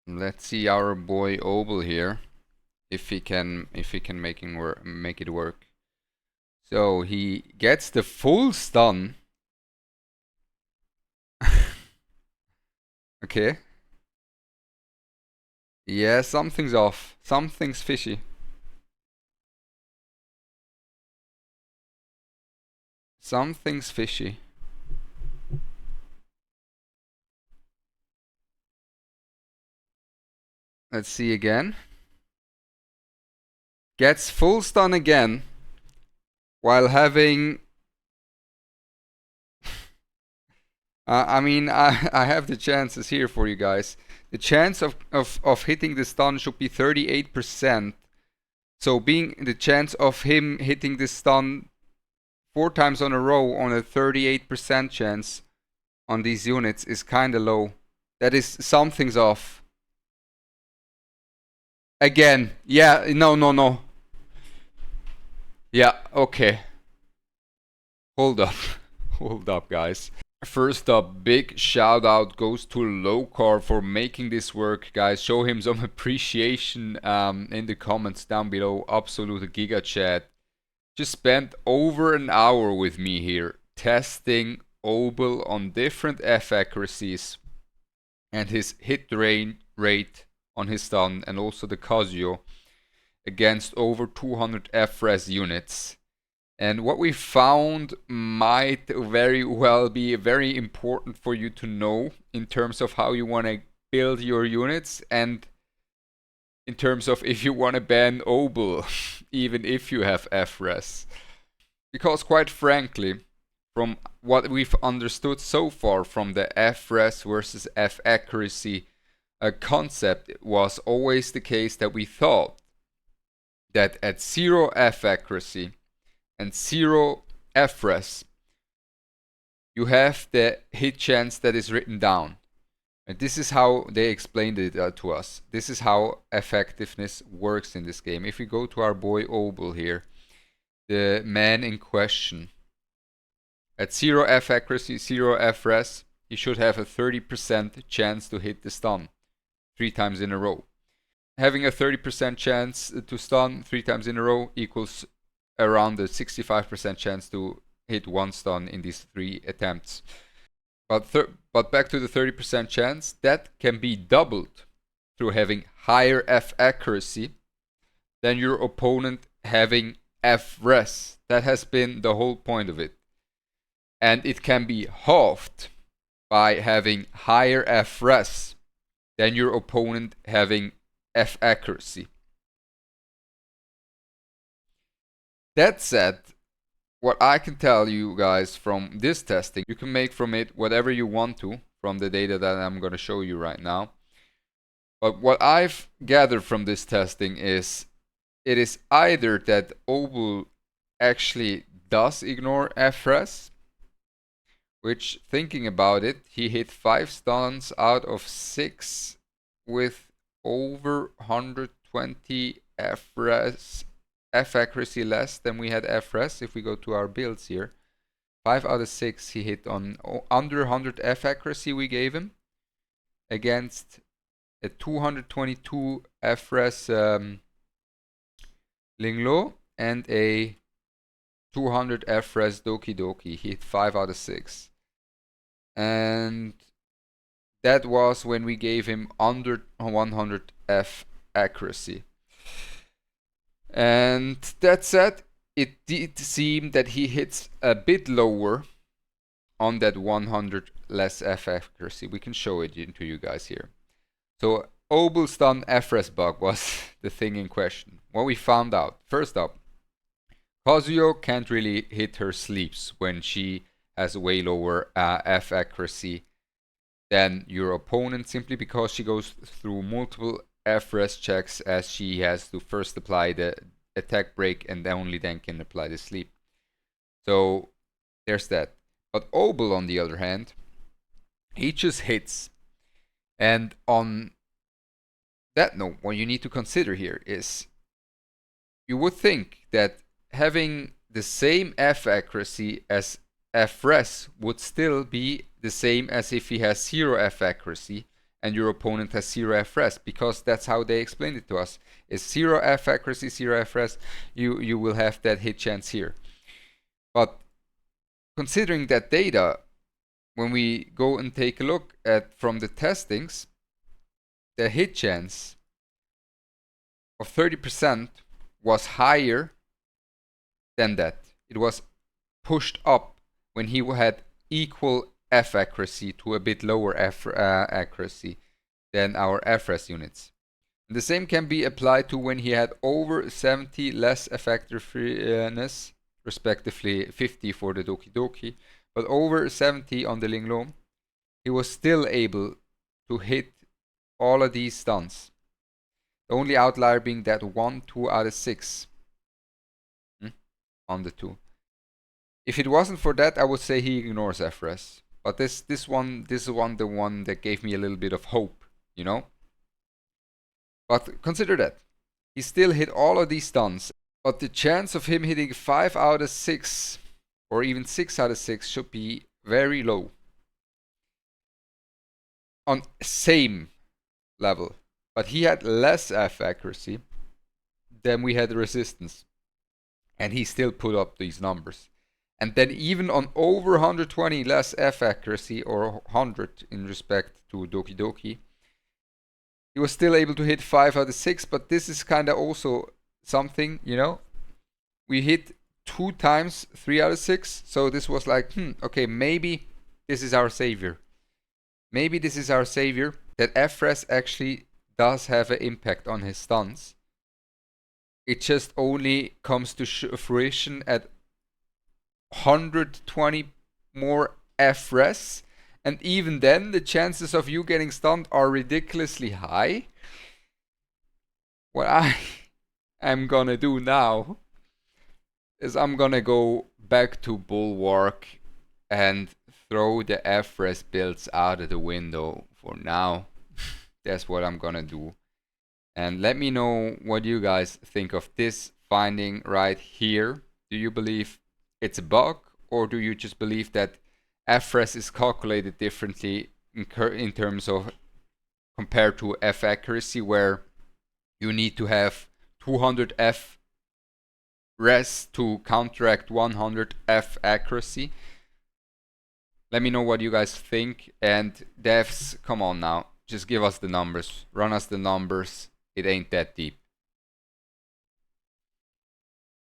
Let's see our boy obol here, if he can make it work. So he gets the full stun. Okay. Yeah, something's off. Something's fishy. Something's fishy. Let's see again. Gets full stun again while having... I mean, I have the chances here for you guys. The chance of hitting the stun should be 38%. So being the chance of him hitting the stun 4 times on a row on a 38% chance on these units is kinda low. That is, something's off. Again, yeah, no. Yeah, okay. Hold up. Hold up, guys. First up, big shout out goes to Lokar for making this work, guys. Show him some appreciation in the comments down below. Absolute giga chat. Just spent over an hour with me here testing obol on different F accuracies and his hit rate on his stun, and also the Kazuyo against over 200 F-res units. And what we found might very well be very important for you to know in terms of how you want to build your units, and in terms of if you want to ban obol, even if you have F-res. Because quite frankly, from what we've understood so far from the F-res versus F-accuracy concept, it was always the case that we thought that at 0 F-accuracy and 0 F-res, you have the hit chance that is written down. And this is how they explained it to us. This is how effectiveness works in this game. If we go to our boy obol here, the man in question, at 0 F accuracy, 0 F res, he should have a 30% chance to hit the stun 3 times in a row. Having a 30% chance to stun 3 times in a row equals around the 65% chance to hit 1 stun in these 3 attempts. But back to the 30% chance, that can be doubled through having higher F accuracy than your opponent having F res. That has been the whole point of it. And it can be halved by having higher F res than your opponent having F accuracy. That said, what I can tell you guys from this testing, you can make from it whatever you want to from the data that I'm going to show you right now. But what I've gathered from this testing is it is either that obol actually does ignore F-res, which, thinking about it, he hit 5 stuns out of 6 with over 120 F-res, F accuracy less than we had F-res. If we go to our builds here, 5 out of 6 he hit on under 100 F accuracy we gave him, against a 222 F-res Linglo and a 200 F-res Doki Doki. He hit 5 out of 6. And that was when we gave him under 100 F accuracy. And that said, it did seem that he hits a bit lower on that 100 less F accuracy. We can show it to you guys here. So obol stun F-res bug was the thing in question. What we found out, first up, Kazuyo can't really hit her sleeps when she has way lower F accuracy than your opponent, simply because she goes through multiple F-res checks, as she has to first apply the attack break and only then can apply the sleep. So there's that. But obol, on the other hand, he just hits. And on that note, what you need to consider here is, you would think that having the same F accuracy as F-res would still be the same as if he has 0 F accuracy and your opponent has 0 F rest, because that's how they explained it to us. It's 0 F accuracy, 0 F rest, you will have that hit chance here. But considering that data, when we go and take a look at from the testings, the hit chance of 30% was higher than that. It was pushed up when he had equal F accuracy to a bit lower F accuracy than our FRES units. And the same can be applied to when he had over 70 less effectiveness, respectively 50 for the Doki Doki, but over 70 on the Linglong. He was still able to hit all of these stuns. The only outlier being that 2 out of 6 on the 2. If it wasn't for that, I would say he ignores FRES. But this is the one that gave me a little bit of hope, you know? But consider that. He still hit all of these stuns, but the chance of him hitting 5 out of 6 or even 6 out of 6 should be very low. On same level. But he had less F accuracy than we had resistance. And he still put up these numbers. And then even on over 120 less F accuracy, or 100 in respect to Doki Doki, he was still able to hit 5 out of 6, but this is kind of also something, you know? We hit 2 times 3 out of 6, so this was like, okay, maybe this is our savior. Maybe this is our savior, that FRES actually does have an impact on his stuns. It just only comes to fruition at 120 more FRES, and even then the chances of you getting stunned are ridiculously high. What I am gonna do now is I'm gonna go back to Bulwark and throw the FRES builds out of the window for now. That's what I'm gonna do. And let me know what you guys think of this finding right here. Do you believe it's a bug, or do you just believe that FRES is calculated differently in terms of compared to F accuracy, where you need to have 200 F res to counteract 100 F accuracy? Let me know what you guys think. And devs, come on now, just give us the numbers, run us the numbers. It ain't that deep.